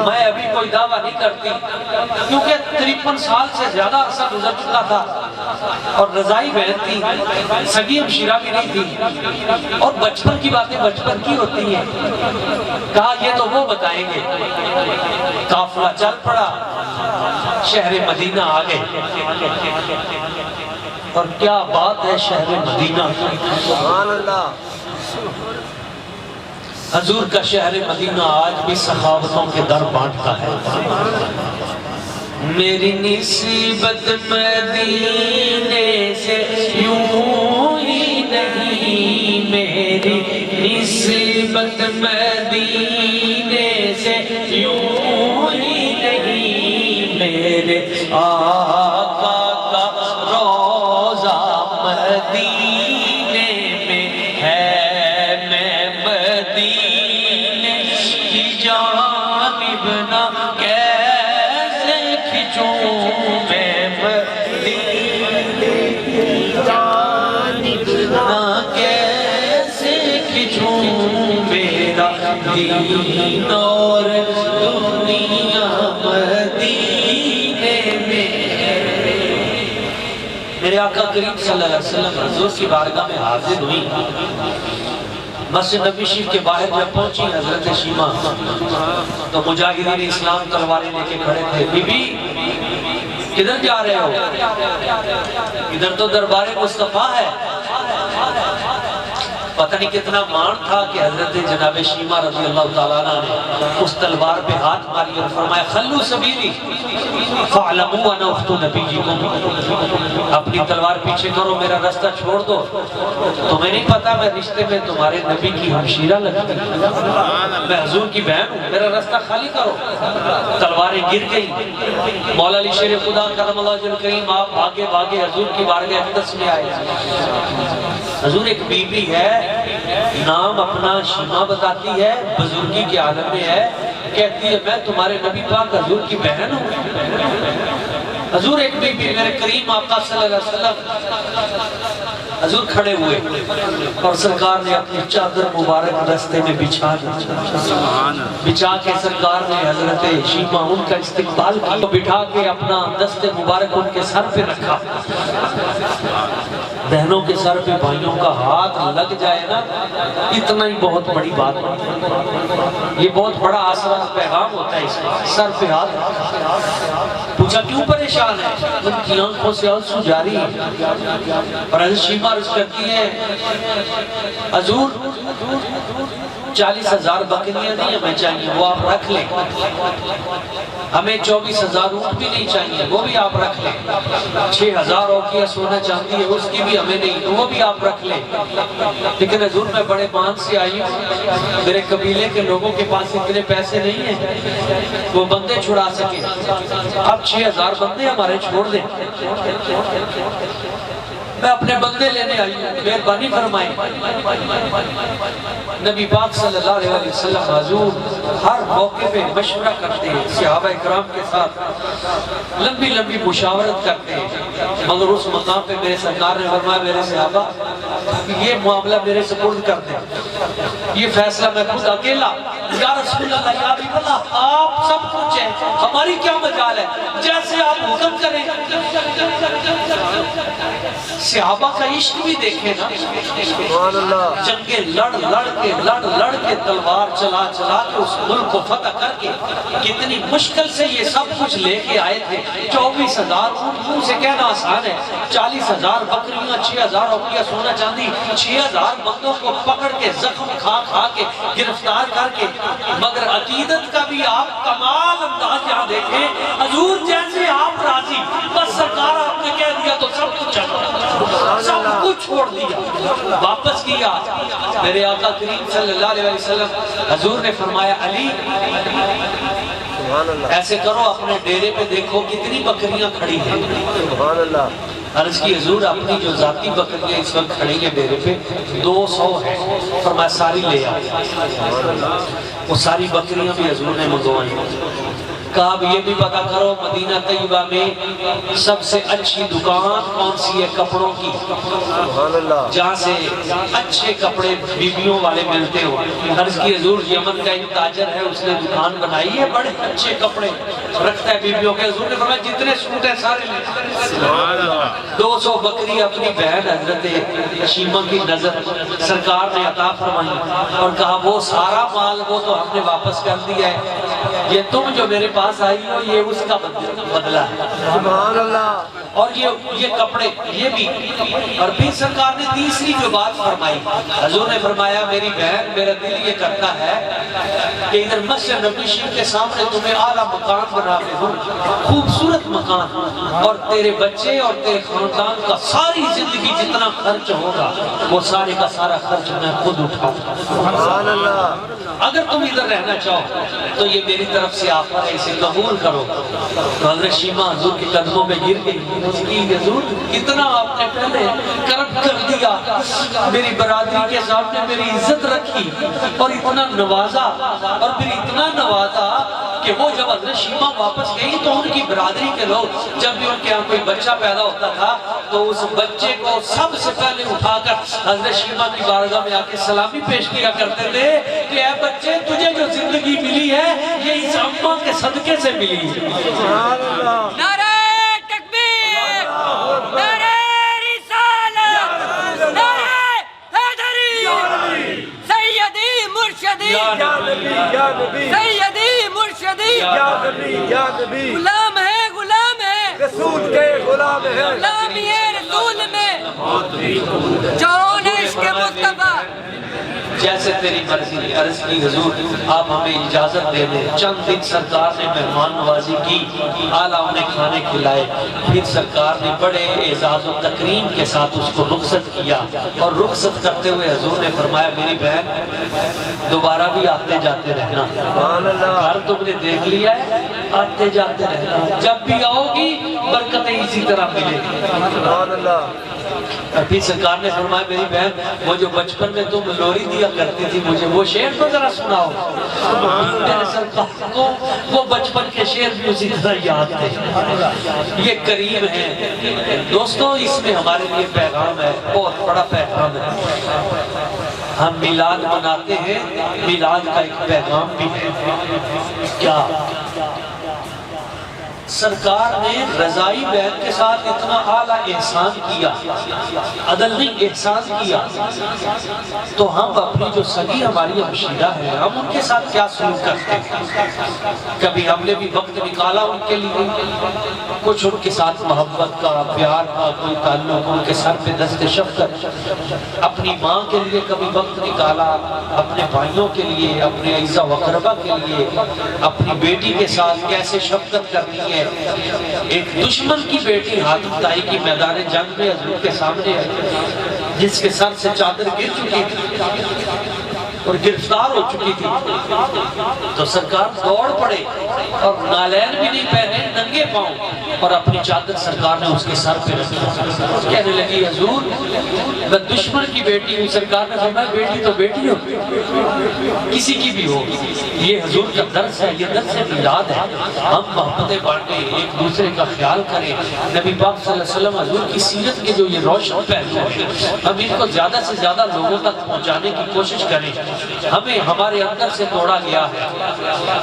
میں ابھی کوئی دعویٰ نہیں کرتی کیونکہ 53 سال سے زیادہ عرصہ گزر چکا تھا اور رضائی بہن تھی، سگی ہمشیرہ بھی نہیں تھی اور بچپن کی باتیں بچپن کی ہوتی ہیں. کہا یہ تو وہ بتائیں گے. قافلہ چل پڑا، شہر مدینہ آ گئے. اور کیا بات ہے شہر مدینہ، سبحان اللہ. حضور کا شہر مدینہ آج بھی سخاوتوں کے در بانٹتا ہے. میری نسبت مدینے سے یوں ہی نہیں، میری نسبت مدینے سے یوں ہی نہیں، میرے آقا کا روضہ مدینے میں ہے، میں مدینے کی جانب نہ کیسے کھچوں، میں مدینے کی جانب نہ کیسے کھچوں، میرا دین اور دنیا مدینے میں ہے. میرے آقا کریم صلی اللہ علیہ وسلم حضور کی بارگاہ میں حاضر ہوئی. مسجد نبی شریف کے باہر جب پہنچی حضرت شیمہ تو مجاہدین اسلام تلواریں لے کے کھڑے تھے. بی بی کدھر جا رہے ہو؟ ادھر تو دربار مصطفیٰ ہے. پتہ نہیں کتنا مان تھا کہ حضرت جناب شیمہ رضی اللہ تعالیٰ عنہ نے اس تلوار پہ ہاتھ ماری اور فرمایا خلو سبیلی فَعْلَمُوا أَنَا أُخْتُ نَبِيِّكُمْ. اپنی تلوار پیچھے کرو، میرا رستہ چھوڑ دو، تمہیں نہیں پتا میں رشتے میں تمہارے نبی کی ہمشیرہ لگتی، میں حضور کی بہن ہوں، میرا رستہ خالی کرو. تلواریں گر گئی. مولا علی شیر خدا کرم اللہ وجہ الکریم آپ بھاگے بھاگے حضور کی بارگاہ اقدس میں آئے. حضور ایک بی بی ہے، نام اپنا شیمہ بتاتی ہے، بزرگی کے عالم میں ہے، کہتی ہے میں تمہارے نبی پاک حضور کی بہن ہوں. حضور ایک بی بی میرے کریم آقا صلی اللہ علیہ وسلم حضور کھڑے ہوئے اور سرکار نے اپنی چادر مبارک رستے میں بچھا کے سرکار نے حضرت شیمہ ان کا استقبال کیا، بٹھا کے اپنا دست مبارک ان کے سر پہ رکھا. بہنوں کے سر پہ بھائیوں کا ہاتھ لگ جائے نا اتنا ہی بہت بڑی بات ہوتی ہے. یہ بہت بڑا آسرا پیغام ہوتا ہے اس کا. سر پہ ہاتھ. پوچھا کیوں پریشان ہے؟ ان کی آنکھوں سے آنسو جاری ہے. اور حضرت شیمہ عرض کرتی ہے حضور 40,000 بکریاں نہیں ہمیں چاہیے، وہ آپ رکھ لیں. ہمیں 24,000 اونٹ بھی نہیں چاہیے، وہ بھی آپ رکھ لیں. 6,000 اوقیہ سونا چاندی ہے اس کی بھی ہمیں نہیں، وہ بھی آپ رکھ لیں. لیکن حضور میں بڑے باندھ سے آئی ہوں، میرے قبیلے کے لوگوں کے پاس اتنے پیسے نہیں ہیں وہ بندے چھڑا سکیں. اب 6,000 بندے ہمارے چھوڑ دیں. میں اپنے بندے لینے آئی ہوں، مہربانی فرمائیں. نبی پاک صلی اللہ علیہ وسلم حضور ہر موقع پہ مشورہ کرتے ہیں، صحابہ اکرام کے ساتھ لمبی لمبی مشاورت کرتے ہیں. مگر اس مقام پہ میرے سرکار نے فرمایا میرے صحابہ یہ معاملہ میرے سپرد کر دیں، یہ فیصلہ میں خود اکیلا یا رسول اللہ یا حبیب اللہ آپ سب کچھ ہے، ہماری کیا مجال ہے، جیسے آپ حکم کریں۔ صحابہ کا عشق بھی دیکھیں نا، جنگیں لڑ کے تلوار چلا کے اس ملک کو فتح کر کے کتنی مشکل سے یہ سب کچھ لے کے آئے تھے۔ 24,000 منہ سے کہنا آسان ہے، 40,000 بکریاں، 6,000 روپیہ سونا چاندی، 6,000 بندوں کو پکڑ کے زخم کھا کے گرفتار کر کے، مگر عقیدت کا بھی آپ کمال انداز یہاں دیکھیں۔ حضور جیسے آپ راضی، بس سرکار آپ نے کہہ دیا تو سب کچھ سب کچھ چھوڑ دیا، واپس کیا۔ میرے آقا کریم صلی اللہ علیہ وسلم حضور نے فرمایا علی ایسے کرو، اپنے ڈیرے پہ دیکھو کتنی بکریاں کھڑی ہیں۔ عرض کی حضور اپنی جو ذاتی بکریاں اس وقت کھڑی ہیں ڈیرے پہ 200 ہیں، فرمایا ساری لے آؤ۔ وہ ساری بکریاں بھی حضور نے منگوائیں۔ کہا اب یہ بھی پتا کرو مدینہ طیبہ میں سب سے اچھی دکان کون سی ہے کپڑوں کی، جہاں سے اچھے کپڑے بیبیوں والے ملتے ہو۔ عرض کی حضور یمن کا ایک تاجر ہے، اس نے دکان بنائی ہے، بڑے اچھے کپڑے رکھتا ہے بیبیوں کے۔ حضور نے فرمایا جتنے سوٹ ہیں سارے لے۔ 200 بکری اپنی بہن حضرت شیمہ کی نظر سرکار نے عطا فرمائی اور کہا وہ سارا مال وہ تو ہم نے واپس کر دیا ہے، یہ تم جو میرے پاس آئی ہو یہ اس کا بدلہ ہے۔ سبحان اللہ۔ اور یہ کپڑے یہ بھی، اور پھر سرکار نے تیسری جو بات فرمائی، حضور نے فرمایا میری بہن میرا دل یہ کرتا ہے کہ ادھر مسجد نبوی شریف کے سامنے تمہیں اعلیٰ مکان بنا کے دوں، خوبصورت مکان، اور تیرے بچے اور تیرے خاندان کا ساری زندگی جتنا خرچ ہوگا وہ سارے کا سارا خرچ میں خود اٹھاؤں۔ سبحان اللہ۔ اگر تم ادھر رہنا چاہو تو یہ میری طرف سے آفر ہے، اسے قبول کرو۔ تو حضرت شیمہ حضور کے قدموں میں گر گئی، اس کی حضور کتنا آپ نے پہلے کرم کر دیا، میری برادری کے سامنے میری عزت رکھی اور اتنا نوازا، اور پھر اتنا نوازا کہ وہ جب حضرت شیمہ واپس گئی تو ان کی برادری کے لوگ جب بھی ان کے یہاں کوئی بچہ پیدا ہوتا تھا تو اس بچے کو سب سے پہلے اٹھا کر حضرت شیمہ کی بارگاہ میں آ کے سلامی پیش کیا کرتے تھے کہ اے بچے تجھے جو زندگی ملی ہے یہ اس اماں کے صدقے سے ملی ہے۔ نعرہ تکبیر، نعرہ رسالت، نعرہ حیدری، سیدی مرشدی، سیدی مرشدی، غلام ہے غلام ہے رسول کے غلام ہیں، غلامی ہے رسول میں، جون عشق مصطفیٰ۔ جیسے تیری مرضی۔ عرض کی حضور آپ ہمیں اجازت دے دیں، چند دن سرکار نے مہمان نوازی کی، اعلیٰ انہیں کھانے کھلائے، پھر سرکار نے بڑے اعزاز و تکریم کے ساتھ اس کو رخصت کیا، اور رخصت کرتے ہوئے حضور نے فرمایا میری بہن دوبارہ بھی آتے جاتے رہنا، گھر تم نے دیکھ لیا ہے، آتے جاتے رہنا، جب بھی آؤ گی برکتیں اسی طرح ملے گی۔ اور پھر سرکار نے فرمایا میری بہن وہ جو بچپن میں تم لوری دیا کرتی تھی مجھے وہ شعر تو ذرا سناؤ۔ میرے سرکار کو وہ بچپن کے شعر بھی اسی طرح یاد تھے۔ یہ کریم ہے دوستو، اس میں ہمارے لیے پیغام ہے، بہت بڑا پیغام ہے۔ ہم میلاد مناتے ہیں، میلاد کا ایک پیغام بھی ہے۔ کیا سرکار نے رضائی بہن کے ساتھ اتنا اعلیٰ احسان کیا، عدل نہیں احسان کیا، تو ہم اپنی جو سگی ہماری ہمشیرہ ہے ہم ان کے ساتھ کیا سلوک کرتے ہیں؟ کبھی ہم نے بھی وقت نکالا ان کے لیے، کچھ ان کے ساتھ محبت کا پیار کا کوئی تعلق، ان کے سر پہ دست شفقت، اپنی ماں کے لیے کبھی وقت نکالا، اپنے بھائیوں کے لیے، اپنے اعزا و اقربا کے لیے، اپنی بیٹی کے ساتھ کیسے شفقت کرنی ہے۔ ایک دشمن کی بیٹی حاتم طائی کی میدان جنگ میں حضور کے سامنے ہے، جس کے سر سے چادر گر چکی تھی اور گرفتار ہو چکی تھی، تو سرکار دوڑ پڑے اور نالین بھی نہیں پہنے، ننگے پاؤں، اور اپنی چادر سرکار نے اس کے سر پہ رکھی۔ کہنے لگی حضور میں دشمن کی بیٹی ہوں۔ سرکار نے فرمایا بیٹی تو بیٹی ہو، کسی کی بھی ہو، یہ حضور کا درس ہے، یہ درس میلاد ہے۔ ہم محبتیں بانٹیں، ایک دوسرے کا خیال کریں۔ نبی پاک صلی اللہ علیہ وسلم حضور کی سیرت کے جو یہ روشن پہلو ہیں، ہم ان کو زیادہ سے زیادہ لوگوں تک پہنچانے کی کوشش کریں۔ ہمیں ہمارے اندر سے توڑا گیا ہے،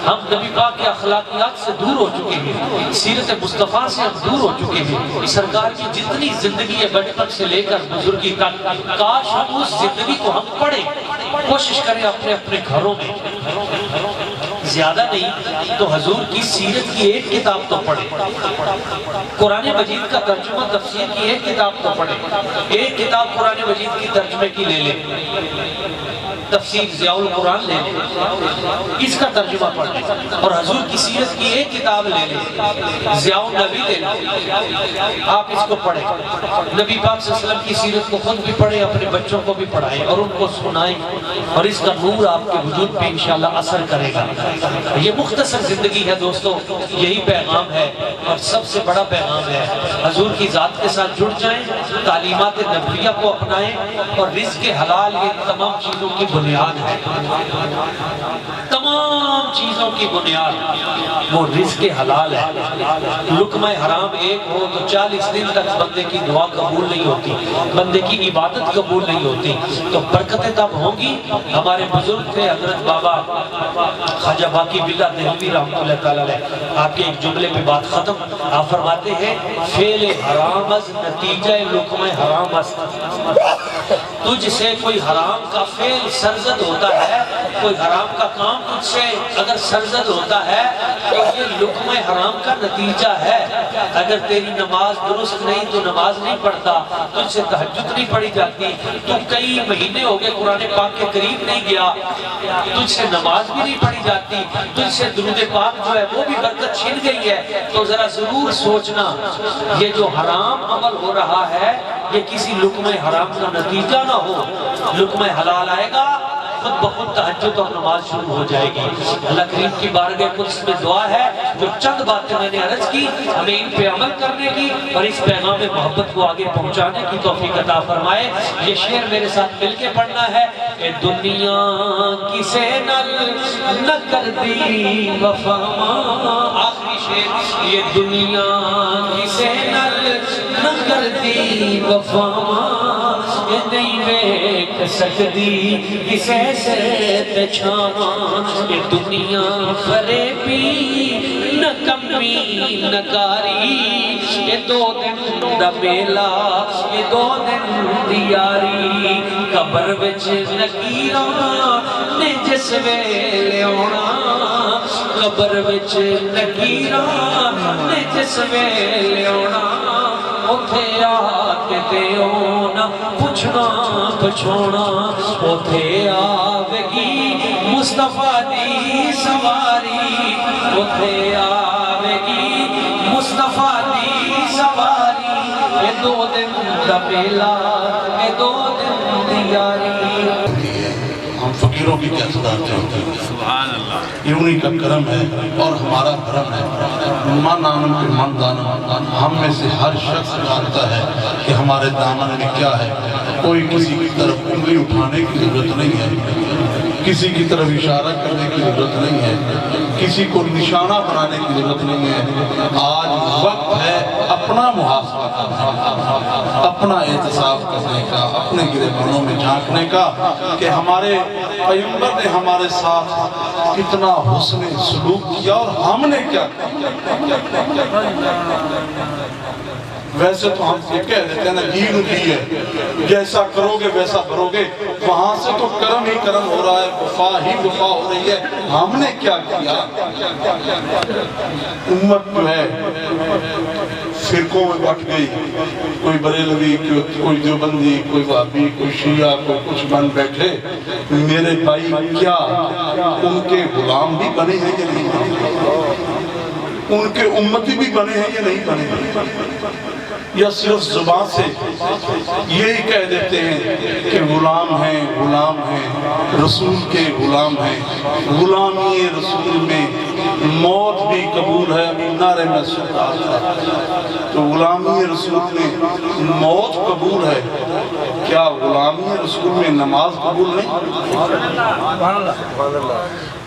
ہم نبی پاک کے اخلاقیات سے دور ہو چکے ہیں، سیرت مصطفیٰ سے ہم دور ہو چکے ہیں۔ سرکار کی جتنی زندگی ہے بچپن سے لے کر بزرگی تک، کاش ہم اس زندگی کو ہم پڑھیں، کوشش کریں اپنے اپنے گھروں میں، زیادہ نہیں تو حضور کی سیرت کی ایک کتاب تو پڑھیں، قرآن مجید کا ترجمہ تفسیر کی ایک کتاب تو پڑھیں، ایک کتاب قرآن مجید کی ترجمے کی لے لیں، تفسیر ضیاء القرآن لے لیں، اس کا ترجمہ پڑھیں، اور حضور کی سیرت کی ایک کتاب لے لیں، ضیاء النبی لے لیں، آپ اس کو پڑھیں، نبی پاک صلی اللہ علیہ وسلم کی سیرت کو خود بھی پڑھیں، اپنے بچوں کو بھی پڑھائیں اور ان کو سنائیں، اور اس کا نور آپ کے وجود پہ انشاءاللہ اثر کرے گا۔ یہ مختصر زندگی ہے دوستو، یہی پیغام ہے، اور سب سے بڑا پیغام ہے حضور کی ذات کے ساتھ جڑ جائیں، تعلیمات نبویہ کو اپنائیں، اور رزق حلال یہ تمام چیزوں کی بنیاد ہے، تمام چیزوں کی بنیاد وہ رزق حلال ہے۔ لقمہ حرام ایک ہو تو 40 دن تک بندے کی دعا قبول نہیں ہوتی، بندے کی عبادت قبول نہیں ہوتی، تو برکتیں تب ہوں گی۔ ہمارے بزرگ تھے حضرت بابا خواجہ باقی باللہ دہلوی رحمۃ اللہ تعالیٰ علیہ، آپ کے ایک جملے پہ بات ختم، آپ فرماتے ہیں فعل حرام از نتیجہ لقمہ حرام است۔ تجھ سے کوئی حرام کا فعل سرزد ہوتا ہے، کوئی حرام کا کام تجھ سے اگر سرزد ہوتا ہے تو یہ لقمہ حرام کا نتیجہ ہے۔ اگر تیری نماز درست نہیں تو نماز نہیں پڑھتا، تجھ سے تہجد نہیں پڑھی جاتی، تو کئی مہینے ہو گئے قرآن پاک کے قریب نہیں گیا، تجھ سے نماز بھی نہیں پڑھی جاتی، تجھ سے درود پاک جو ہے وہ بھی برکت چھن گئی ہے، تو ذرا ضرور سوچنا یہ جو حرام عمل ہو رہا ہے یہ کسی لقمہ حرام کا نتیجہ نہ ہو۔ لقمہ حلال آئے گا، خود بخود تہجد اور نماز شروع ہو جائے گی۔ اللہ کریم کی بارگاہ قدس میں دعا ہے، جو چند باتیں میں نے عرض کی ہمیں ان پہ عمل کرنے کی اور اس پیغام محبت کو آگے پہنچانے کی توفیق عطا فرمائے۔ یہ شعر میرے ساتھ مل کے پڑھنا ہے۔ اے دنیا کسے نہ کر دی وفا، آخری شعر، یہ دنیا کسے نہ کر دی وفا، یہ نہیں دیکھ سکتی کسے سے پہچان، یہ دنیا فریبی نہ کمی نہ کاری، یہ 2 دن دا میلہ یہ 2 دن دی یاری، قبر وچ نکیراں نے جس ویلے آنا، قبر وچ نکیراں نے جس ویلے آنا، اوتھے آ کے دیو نہ پوچھنا پچھونا، اوتھے آوے گی مصطفیٰ دی سواری، اوتھے آوے گی مصطفیٰ دی سواری، یہ 2 دن دا میلہ یہ 2 دن دی یاری۔ ہم فقیروں کی کیا صدا چاہتے ہیں، سبحان اللہ، یہ انہی کا کرم ہے اور ہمارا کرم ہے۔ من آنم کے من دانم، ہم میں سے ہر شخص جانتا ہے کہ ہمارے دامن میں کیا ہے۔ کوئی کسی کی طرف انگلی اٹھانے کی ضرورت نہیں ہے، کسی کی طرف اشارہ کرنے کی ضرورت نہیں ہے، کسی کو نشانہ بنانے کی ضرورت نہیں ہے۔ آج وقت ہے اپنا محاسبہ کرنے، اپنا احتساب کرنے کا، اپنے گرے بانوں میں جھانکنے کا کہ ہمارے پیغمبر نے ہمارے ساتھ کتنا حسن سلوک کیا اور ہم نے کیا کیا۔ ویسے تو ہم یہ کہہ دیتے ہیں نا دین دی ہے، جیسا کرو گے ویسا بھرو گے، وہاں سے تو کرم ہی کرم ہو رہا ہے، وفا ہی وفا ہو رہی ہے۔ ہم نے کیا کیا؟ امت جو ہے فرقوں میں بٹ گئی، کوئی بریلوی، کوئی دیوبندی، کوئی وہابی، کوئی شیعہ، کوئی کچھ بن بیٹھے۔ میرے بھائی کیا ان کے غلام بھی بنے ہیں یا نہیں بنے؟ ان کے امتی بھی بنے ہیں یا نہیں بنے؟ یا صرف زبان سے یہی کہہ دیتے ہیں کہ غلام ہیں، غلام ہیں، رسول کے غلام ہیں۔ غلامی رسول میں موت بھی قبول ہے. ابھی نعرے میں سن رہا تھا تو غلامی رسول میں موت قبول ہے, کیا غلامی رسول میں نماز قبول نہیں؟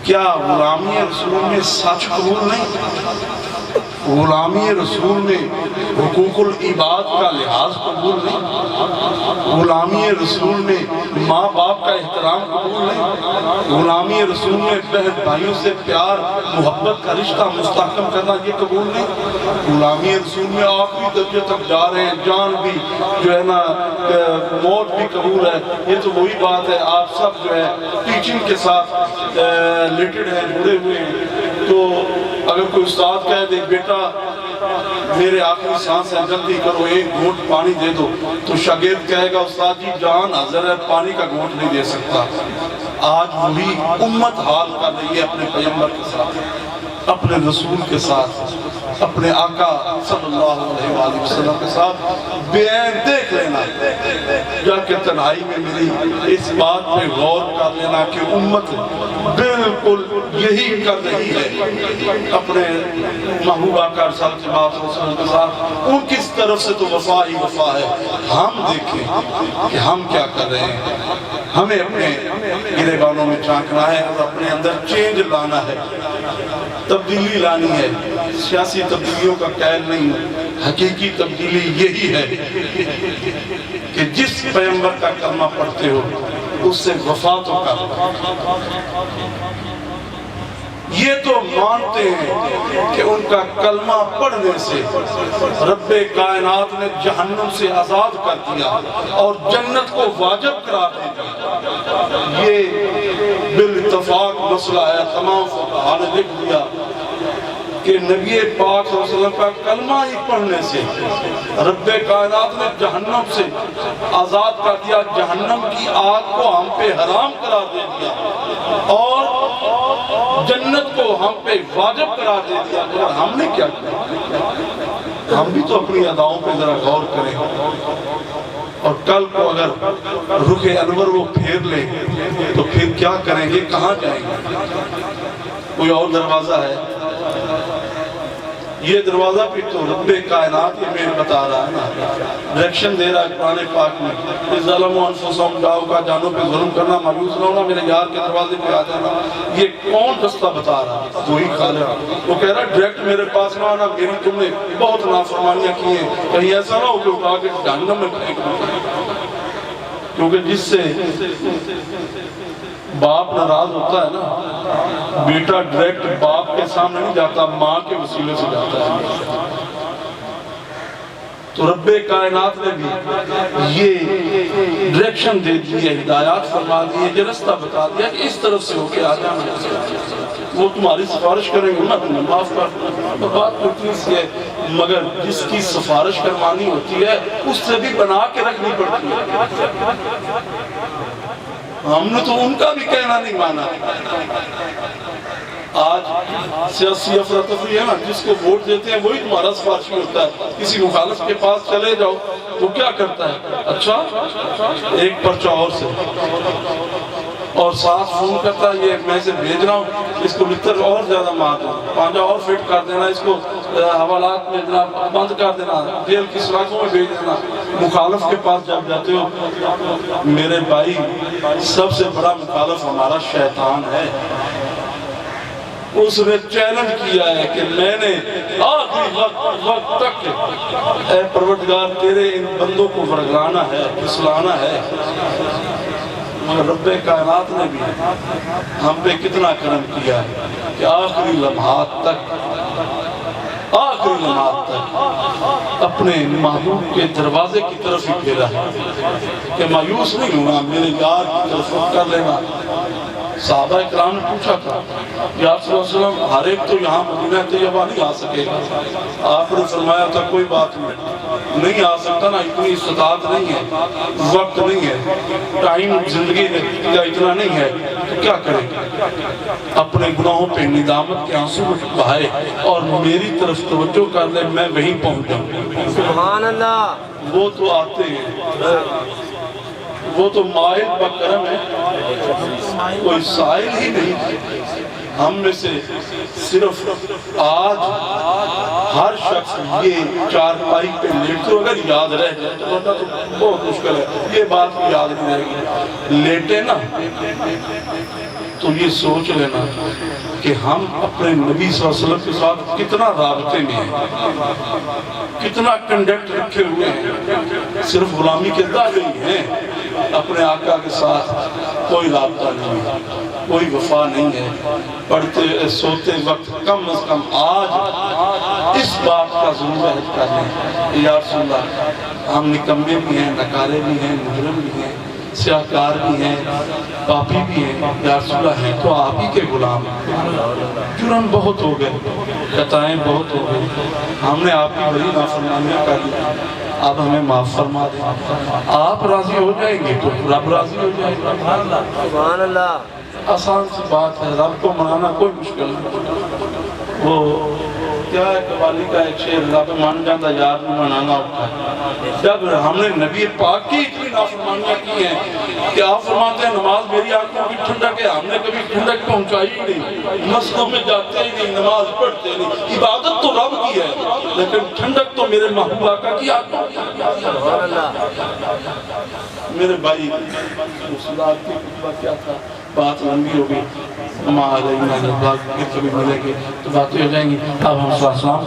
کیا غلامی رسول میں سچ قبول نہیں؟ غلامی رسول میں حقوق العباد کا لحاظ قبول نہیں؟ غلامی رسول میں ماں باپ کا احترام قبول نہیں؟ غلامی رسول میں بہن بھائیوں سے پیار محبت کا رشتہ مستحکم کرنا یہ قبول نہیں؟ غلامی رسول میں آخری درجے تک جا رہے ہیں, جان بھی جو ہے نا موت بھی قبول ہے. یہ تو وہی بات ہے, آپ سب جو ہے ٹیچنگ کے ساتھ ریلیٹڈ ہیں, جڑے ہوئے ہیں. تو اگر کوئی استاد کہہ دے بیٹا میرے آخری سانس ہے جلدی کرو ایک گھونٹ پانی دے دو, تو شاگرد کہے گا استاد جی جان حاضر ہے پانی کا گھونٹ نہیں دے سکتا. آج وہی امت حال کر رہی ہے اپنے پیغمبر کے ساتھ, اپنے رسول کے ساتھ, اپنے آقا صلی اللہ علیہ وآلہ وسلم کے ساتھ. بے عین دیکھ لینا جا کے تنہائی میں میری اس بات پہ غور کر لینا کہ امت بالکل یہی کر رہی ہے اپنے محبوب آقا صلی اللہ علیہ وسلم کے ساتھ. ان کس طرف سے تو وفا ہی وفا ہے. ہم دیکھیں کہ ہم کیا کر رہے ہیں. ہمیں اپنے گریبانوں میں جھانکنا ہے اور اپنے اندر چینج لانا ہے, تبدیلی لانی ہے. سیاسی تبدیلیوں کا قید نہیں, حقیقی تبدیلی یہی ہے کہ جس پیغمبر کا کلمہ پڑھتے ہو اس سے وفا تو کر. یہ تو مانتے ہیں کہ ان کا کلمہ پڑھنے سے رب کائنات نے جہنم سے آزاد کر دیا اور جنت کو واجب قرار دے دیا. یہ بالاتفاق مسئلہ ہے. تمام فقہاء نے لکھ دیا کہ نبی پاک صلی اللہ علیہ وسلم کا کلمہ ہی پڑھنے سے رب کائنات نے جہنم سے آزاد کر دیا, جہنم کی آگ کو ہم پہ حرام قرار دے دیا اور جنت کو ہم پہ واجب قرار دے دیا. اور ہم نے کیا کیا؟ ہم بھی تو اپنی اداؤں پہ ذرا غور کریں, اور کل کو اگر رخ انور وہ پھیر لیں تو پھر کیا کریں گے, کہاں جائیں گے؟ کوئی اور دروازہ ہے؟ یہ دروازہ بھی تو رب کائنات یہ میں بتا رہا ہے نا, ڈائریکشن دے رہا ہے قرآن پاک میں. اس ظلم و انفسہم جاؤ کا جانوں پہ ظلم کرنا, مایوس نہ ہونا, میرے یار کے دروازے پہ آ جانا. یہ کون رستہ بتا رہا ہے؟ وہی خالق. وہ کہہ رہا ہے ڈائریکٹ میرے پاس نہ آنا, میری تم نے بہت نافرمانیاں کی ہیں, کہیں ایسا نہ ہو کہ اٹھا کے جہنم میں پھینک دو. کیونکہ جس سے باپ ناراض ہوتا ہے نا, بیٹا ڈائریکٹ باپ کے سامنے نہیں جاتا, ماں کے وسیلے سے جاتا ہے. تو رب کائنات نے بھی یہ ڈائریکشن دے دی ہے, ہدایات فرما دی ہے, یہ رستہ بتا دیا کہ اس طرف سے ہو کے آ جانا. وہ تمہاری سفارش کریں گے نا, تمہیں معاف کر. بات اتنی سی ہے, مگر جس کی سفارش کروانی ہوتی ہے اس سے بھی بنا کے رکھنی پڑتی ہے. ہم نے تو ان کا بھی کہنا نہیں مانا. آج سیاسی افراتفری ہے نا, جس کو ووٹ دیتے ہیں وہی تمہارا سفارشی ہوتا ہے. کسی مخالف کے پاس چلے جاؤ وہ کیا کرتا ہے, اچھا ایک پرچہ اور سے, اور ساتھ فون کرتا ہے یہ میں سے بھیج رہا ہوں, اس کو لتر اور زیادہ مار دو, پانچہ اور فٹ کر دینا, اس کو حوالات میں بند کر دینا, جیل کی سلاخوں میں بھیج دینا. مخالف کے پاس جب جاتے ہو, میرے بھائی سب سے بڑا مخالف ہمارا شیطان ہے. اس نے چیلنج کیا ہے کہ میں نے آخری وقت تک اے پروردگار تیرے ان بندوں کو ورگلانا ہے, پھسلانا ہے. مگر رب کائنات نے بھی ہم پہ کتنا کرم کیا ہے کہ آخری لمحات تک اپنے محبوب کے دروازے کی طرف ہی پھیرا ہے کہ مایوس نہیں ہونا, میرے یار کی طرف کر لینا. صحابہ اکرام نے پوچھا تھا یا صلی اللہ علیہ وسلم ہر ایک تو یہاں مدینہ طیبہ نہیں آ سکے گا. آپ نے فرمایا تھا کوئی بات نہیں آ سکتا نا, اتنی استطاعت نہیں ہے, وقت نہیں ہے, ٹائم زندگی کا اتنا نہیں ہے, تو کیا کریں؟ اپنے گناہوں پہ ندامت کے آنسو بہائے اور میری طرف توجہ کر لے, میں وہیں پہنچ جاؤں. سبحان اللہ. وہ تو آتے ہیں, وہ تو مائل بکرم ہے, کوئی سائل ہی نہیں. ہم میں سے صرف آج ہر شخص یہ چارپائی پہ لیٹے تو اگر یاد رہ جائے تو ورنہ تو بہت مشکل ہے، یہ بات یاد نہیں رہے گی۔ لیٹے نا تو یہ سوچ لینا کہ ہم اپنے نبی صلی اللہ علیہ وسلم کے ساتھ کتنا رابطے میں ہیں، کتنا کنڈکٹ رکھے ہوئے ہیں، صرف غلامی کے دعوے ہی ہیں، اپنے آقا کے ساتھ کوئی رابطہ نہیں ہے، کوئی وفا نہیں ہے۔ پڑھتے سوتے وقت کم از کم آج اس بات کا ضرور عہد کر لیں، یا رسول اللہ ہم نکمے بھی ہیں، نکارے بھی ہیں، مجرم بھی ہیں، سیاہکار بھی ہیں، پاپی بھی ہیں، یا رسول اللہ ہیں تو آپ ہی کے غلام ہیں۔ جرم بہت ہو گئے، خطائیں بہت ہو گئی، ہم نے آپ کی بڑی نافرمانیاں کر دی، اب ہمیں معاف فرما دیں۔ آپ راضی ہو جائیں گے تو رب راضی ہو جائے گا۔ سبحان اللہ۔ آسان سی بات ہے، رب کو منانا کوئی مشکل نہیں۔ وہ کیا ہے قوالی کا ایک شعر، رب مان جاندہ یار میں منانا ہوتا ہے۔ جب ہم نے نبی پاک کی اتنی نافرمانیاں کی ہیں کہ آپ فرماتے ہیں نماز میری آنکھوں کی ٹھنڈک ہے، ہم نے کبھی ٹھنڈک پہنچائی ہی نہیں، مسجدوں میں جاتے ہی نہیں، نماز پڑھتے نہیں، عبادت تو رب کی ہے لیکن ٹھنڈک تو میرے محبوب آقا کی آنکھوں کی۔ سبحان اللہ۔ میرے بھائی مسلات کی خطبہ کیا تھا، بات لمبی ہو گئی، ماں علیہ کبھی ملے گے تو باتیں ہو جائیں گی۔ اب ہم سلام